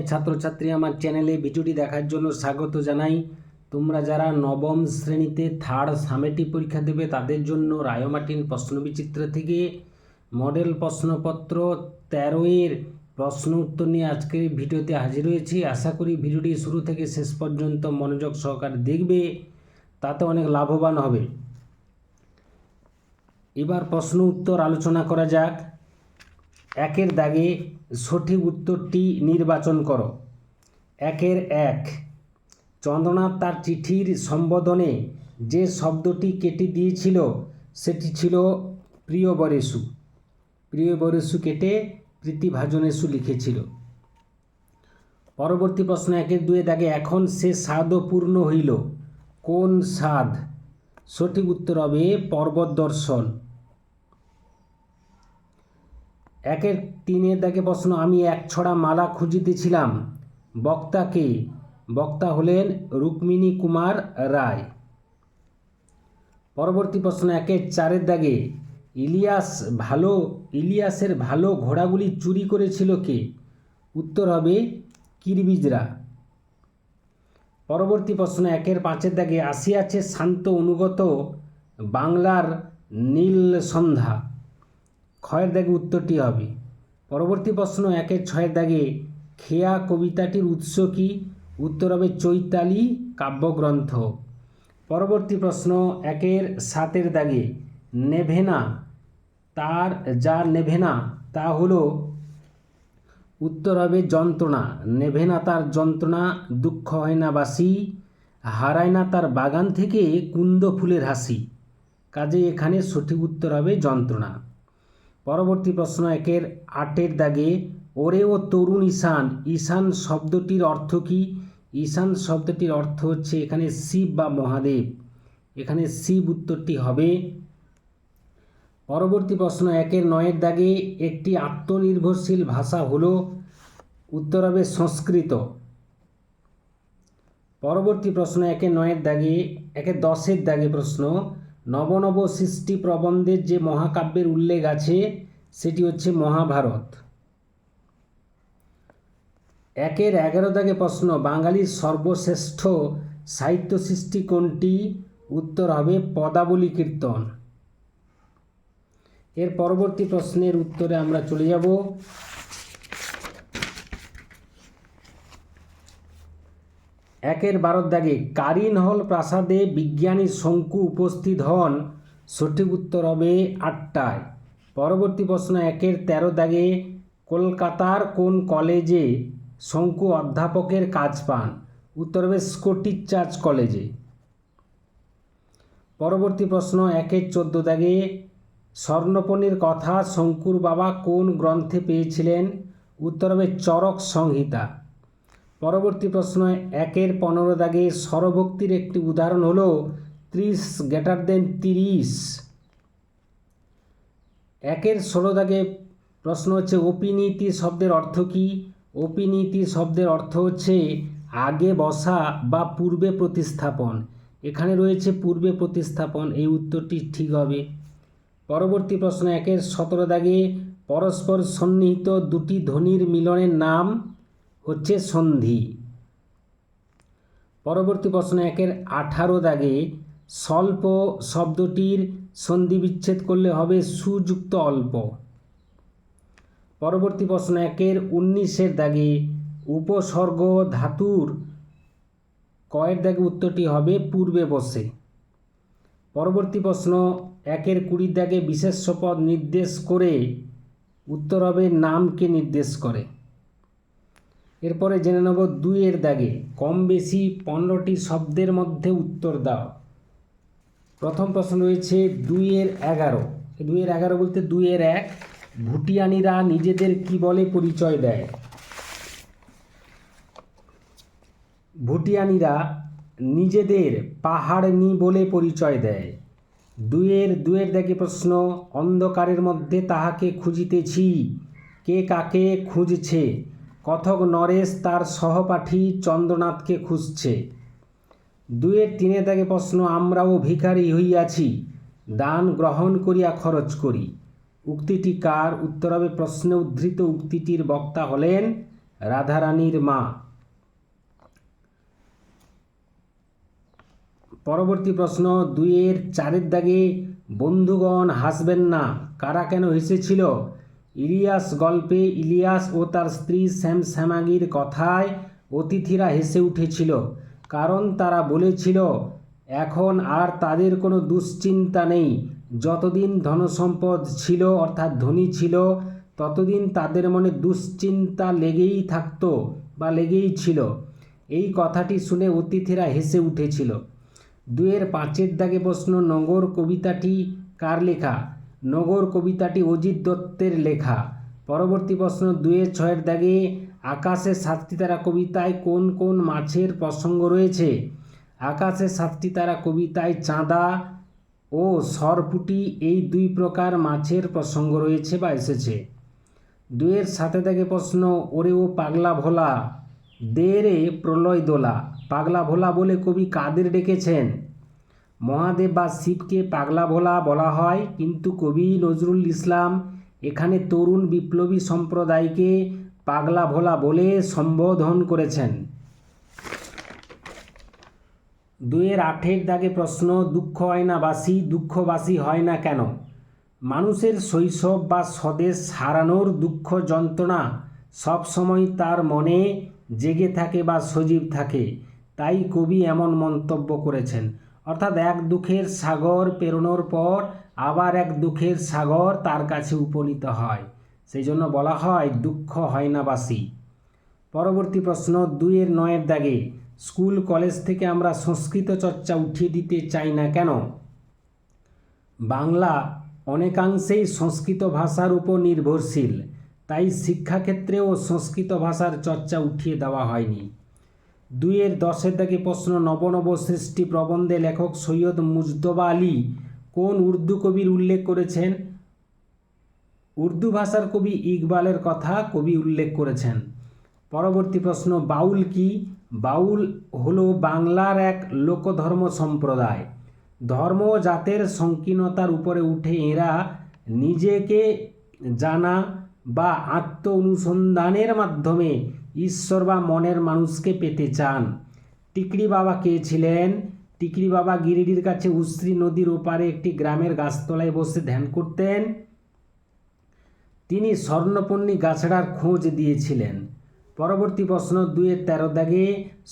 ছাত্রছাত্রী আমার চ্যানেলে ভিডিওটি দেখার জন্য স্বাগত জানাই। তোমরা যারা নবম শ্রেণীতে থার্ড সামেটিভ পরীক্ষা দেবে তাদের জন্য রায়োমার্টিন প্রশ্নবিচিত্র থেকে মডেল প্রশ্নপত্র 13-এর প্রশ্ন উত্তর নিয়ে আজকের ভিডিওতে হাজির হয়েছি। আশা করি ভিডিওটি শুরু থেকে শেষ পর্যন্ত মনোযোগ সহকারে দেখবে, তাতে অনেক লাভবান হবে। এবার প্রশ্ন উত্তর আলোচনা করা যাক। একের দাগে সঠিক উত্তরটি নির্বাচন করো। 1 চন্দ্রনাথ তার চিঠির সম্বোধনে যে শব্দটি কেটে দিয়েছিল সেটি ছিল প্রিয়বরেষু। প্রিয়বরেষু কেটে প্রীতিভাজনেষু লিখেছিল। পরবর্তী প্রশ্ন 1-2 দাগে এখন সে স্বাদও পূর্ণ হইল। কোন স্বাদ? সঠিক উত্তর হবে পর্বত দর্শন। 1-3 দাগে প্রশ্ন আমি এক ছড়া মালা খুঁজিতেছিলাম। বক্তা কে? বক্তা হলেন রুক্মিণী কুমার রায়। পরবর্তী প্রশ্ন 1-4 দাগে ইলিয়াসের ভালো ঘোড়াগুলি চুরি করেছিল কে? উত্তর হবে কিরবিজরা। পরবর্তী প্রশ্ন 1-5 দাগে আসিয়াছে শান্ত অনুগত বাংলার নীল সন্ধ্যা। ক্ষয়ের দাগে উত্তরটি হবে। পরবর্তী প্রশ্ন 1-6 দাগে খেয়া কবিতাটির উৎস কি? উত্তর হবে চৈতালি কাব্যগ্রন্থ। পরবর্তী প্রশ্ন 1-7 দাগে নেভে না তা হলো, উত্তর হবে যন্ত্রণা। নেভে না তার যন্ত্রণা, দুঃখ হয় না বাসি, হারায় না তার বাগান থেকে কুন্দ ফুলের হাসি। কাজে এখানে সঠিক উত্তর হবে যন্ত্রণা। পরবর্তী প্রশ্ন 1-8 দাগে ওরে ও তরুণ ঈশান। ঈশান শব্দটির অর্থ কি? ঈশান শব্দটির অর্থ হচ্ছে এখানে শিব বা মহাদেব। এখানে শিব উত্তরটি হবে। পরবর্তী প্রশ্ন 1-9 দাগে একটি আত্মনির্ভরশীল ভাষা হলো, উত্তর হবে সংস্কৃত। পরবর্তী প্রশ্ন 1-9 দাগে 1-10 দাগে প্রশ্ন নব নব সৃষ্টি প্রবন্ধের যে মহাকাব্যের উল্লেখ আছে সেটি হচ্ছে মহাভারত। 1-11 দাগে প্রশ্ন বাঙালির সর্বশ্রেষ্ঠ সাহিত্য সৃষ্টি কোনটি? উত্তর হবে পদাবলী কীর্তন। এর পরবর্তী প্রশ্নের উত্তরে আমরা চলে যাব। 1-12 দাগে কারিনহল প্রাসাদে বিজ্ঞানী শঙ্কু উপস্থিত হন। সঠিক উত্তর হবে 8টায়। পরবর্তী প্রশ্ন 1-13 দাগে কলকাতার কোন কলেজে শঙ্কু অধ্যাপকের কাজ পান? উত্তর হবে স্কটিশ চার্চ কলেজে। পরবর্তী প্রশ্ন 1-14 দাগে স্বর্ণপণির কথা শঙ্কুর বাবা কোন গ্রন্থে পেয়েছিলেন? উত্তর হবে চরক সংহিতা। পরবর্তী প্রশ্ন 1-15 দাগে স্বরভক্তির একটি উদাহরণ হলো 30 1-16 দাগে প্রশ্ন হচ্ছে অপিনীতি শব্দের অর্থ কি? অপিনীতি শব্দের অর্থ হচ্ছে আগে বসা বা পূর্বে প্রতিস্থাপন। এখানে রয়েছে পূর্বে প্রতিস্থাপন, এই উত্তরটি ঠিক হবে। পরবর্তী প্রশ্ন 1-17 দাগে পরস্পর সন্নিহিত দুটি ধ্বনির মিলনের নাম হচ্ছে সন্ধি। পরবর্তী প্রশ্ন 1-18 দাগে স্বল্প শব্দটির সন্ধি বিচ্ছেদ করলে হবে সুযুক্ত অল্প। পরবর্তী প্রশ্ন 1-19 দাগে উপসর্গ ধাতুর কয়ের দাগে উত্তরটি হবে পূর্বে বসে। পরবর্তী প্রশ্ন 1-20 দাগে বিশেষ্য পদ নির্দেশ করে, উত্তর হবে নামকে নির্দেশ করে। এরপরে জেনে নেব 2 দাগে কম বেশি 15টি শব্দের মধ্যে উত্তর দাও। প্রথম প্রশ্ন রয়েছে 2-11। 2-11 বলতে 2-1 ভুটিয়ানিরা নিজেদের কি বলে পরিচয় দেয়? ভুটিয়ানিরা নিজেদের পাহাড়নি বলে পরিচয় দেয়। 2-2 দাগে প্রশ্ন অন্ধকারের মধ্যে তাহাকে খুঁজিতেছি। কে কাকে খুঁজছে? কথক নরেশ তার সহপাঠী চন্দ্রনাথকে খুঁজছে। 2-3 দাগে প্রশ্ন আমরাও ভিখারি হইয়াছি, দান গ্রহণ করিয়া খরচ করি। উক্তিটি কার? উত্তর হবে প্রশ্নে উদ্ধৃত উক্তিটির বক্তা হলেন রাধারানীর মা। পরবর্তী প্রশ্ন 2-এর 4-এর দাগে বন্ধুগণ হাসবেন না, কারা কেন হেসেছিল? ইলিয়াস গল্পে ইলিয়াস ও তার স্ত্রী শ্যামশ্যামাগীর কথায় অতিথিরা হেসে উঠেছিল, কারণ তারা বলেছিল এখন আর তাদের কোনো দুশ্চিন্তা নেই। যতদিন ধনসম্পদ ছিল অর্থাৎ ধনী ছিল ততদিন তাদের মনে দুশ্চিন্তা লেগেই থাকতো বা লেগেই ছিল। এই কথাটি শুনে অতিথিরা হেসে উঠেছিল। 2-এর 5-এর দাগে প্রশ্ন নগর কবিতাটি কার লেখা? নগর কবিতাটি অজিত দত্তের লেখা। পরবর্তী প্রশ্ন 2-এর 6-এর দাগে আকাশে 7টি তারা কবিতায় কোন কোন মাছের প্রসঙ্গ রয়েছে? আকাশে 7টি তারা কবিতায় চাঁদা ও সরপুঁটি এই 2 প্রকার মাছের প্রসঙ্গ রয়েছে বা এসেছে। 2-এর 7-এর দাগে প্রশ্ন ওরে ও পাগলা ভোলা দে রে প্রলয় দোলা। পাগলা ভোলা বলে কবি কাদের ডেকেছেন? মহাদেব বা শিবকে পাগলা ভোলা বলা হয়, কিন্তু কবি নজরুল ইসলাম এখানে তরুণ বিপ্লবী সম্প্রদায়কে পাগলা ভোলা বলে সম্বোধন করেছেন। 2-এর 8-এর দাগে প্রশ্ন দুঃখ হয় না বাসি, দুঃখবাসী হয় না কেন? মানুষের শৈশব বা স্বদেশ হারানোর দুঃখ যন্ত্রণা সবসময় তার মনে জেগে থাকে বা সজীব থাকে, তাই কবি এমন মন্তব্য করেছেন। অর্থাৎ এক দুঃখের সাগর পেরোনোর পর আবার এক দুঃখের সাগর তার কাছে উপনীত হয়, সেই জন্য বলা হয় দুঃখ হয় না বাসি। পরবর্তী প্রশ্ন 2-এর 9-এর দাগে স্কুল কলেজ থেকে আমরা সংস্কৃত চর্চা উঠিয়ে দিতে চাই না কেন? বাংলা অনেকাংশেই সংস্কৃত ভাষার উপর নির্ভরশীল, তাই শিক্ষাক্ষেত্রেও সংস্কৃত ভাষার চর্চা উঠিয়ে দেওয়া হয়নি। 2-এর 10-এর দাগে প্রশ্ন নব নব সৃষ্টি প্রবন্ধে লেখক সৈয়দ মুজতবা আলী কোন উর্দু কবির উল্লেখ করেছেন? উর্দু ভাষার কবি ইকবালের কথা কবি উল্লেখ করেছেন। পরবর্তী প্রশ্ন বাউল কি? বাউল হলো বাংলার এক লোকধর্ম সম্প্রদায়। ধর্ম জাতের সংকীর্ণতার উপরে উঠে এরা নিজেকে জানা বা আত্ম অনুসন্ধানের মাধ্যমে ঈশ্বর বা মনের মানুষকে পেতে চান। টিকরি বাবা কে ছিলেন? টিকরি বাবা গিরিডির কাছে উশ্রী নদীর ওপারে একটি গ্রামের গাছতলায় বসে ধ্যান করতেন। তিনি স্বর্ণপর্ণী গাছড়ার খোঁজ দিয়েছিলেন। পরবর্তী প্রশ্ন 2-এর 13 দাগে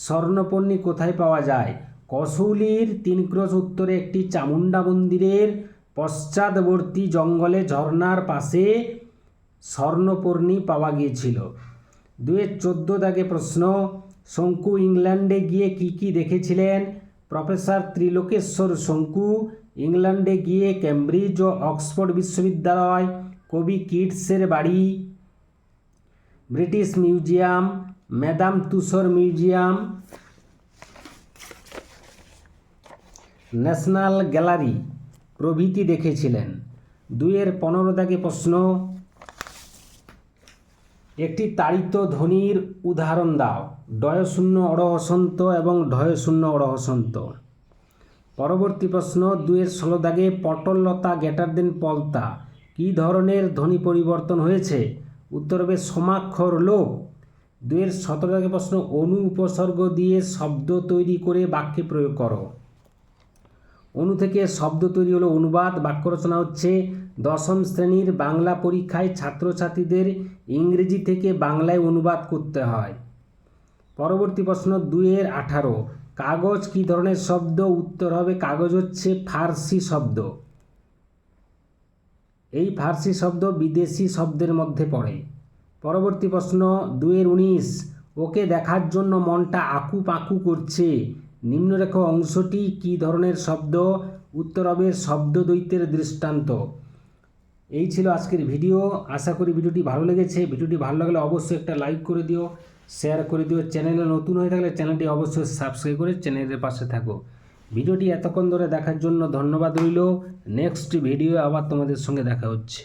স্বর্ণপর্ণী কোথায় পাওয়া যায়? কসৌলির 3 ক্রোশ উত্তরে একটি চামুণ্ডা মন্দিরের পশ্চাৎবর্তী জঙ্গলে ঝর্ণার পাশে স্বর্ণপর্ণী পাওয়া গিয়েছিল। 2-এর 14 দাগে প্রশ্ন শঙ্কু ইংল্যান্ডে গিয়ে কি দেখেছিলেন? প্রফেসর ত্রিলোকেশ্বর শঙ্কু ইংল্যান্ডে গিয়ে ক্যামব্রিজ ও অক্সফোর্ড বিশ্ববিদ্যালয়, কবি কিটসের বাড়ি, British museum, Madame Tussauds museum, national gallery প্রভৃতি দেখেছিলেন। 2-এর 15 দাগে প্রশ্ন একটি তাড়িত ধ্বনির উদাহরণ দাও। ডয়শূন্য অড়হসন্ত এবং ঢয়শূন্য অড়হসন্ত। পরবর্তী প্রশ্ন 2-এর 16 দাগে পটললতা গ্রেটার দেন পলতা কী ধরনের ধ্বনি পরিবর্তন হয়েছে? উত্তর হবে সমাক্ষর লোপ। 2-এর 17 দাগে প্রশ্ন অনু উপসর্গ দিয়ে শব্দ তৈরি করে বাক্যে প্রয়োগ করো। অনু থেকে শব্দ তৈরি হলো অনুবাদ। বাক্য রচনা হচ্ছে 10ম শ্রেণীর বাংলা পরীক্ষায় ছাত্রছাত্রীদের ইংরেজি থেকে বাংলায় অনুবাদ করতে হয়। পরবর্তী প্রশ্ন 2-এর 18 কাগজ কী ধরনের শব্দ? উত্তর হবে কাগজ হচ্ছে ফার্সি শব্দ। এই ফার্সি শব্দ বিদেশি শব্দের মধ্যে পড়ে। পরবর্তী প্রশ্ন 2-এর 19 ওকে দেখার জন্য মনটা আঁকুপাঁকু করছে নিম্নরেখ অংশটি কী ধরনের শব্দ? উত্তর হবে শব্দদ্বৈতের দৃষ্টান্ত। এই ছিল আজকের ভিডিও। আশা করি ভিডিওটি ভালো লেগেছে। ভিডিওটি ভালো লাগলে অবশ্যই একটা লাইক করে দিও, শেয়ার করে দিও। চ্যানেলে নতুন হয়ে থাকলে চ্যানেলটি অবশ্যই সাবস্ক্রাইব করে চ্যানেলের পাশে থাকো। ভিডিওটি এতক্ষণ ধরে দেখার জন্য ধন্যবাদ রইল। নেক্সট ভিডিও আবার তোমাদের সঙ্গে দেখা হচ্ছে।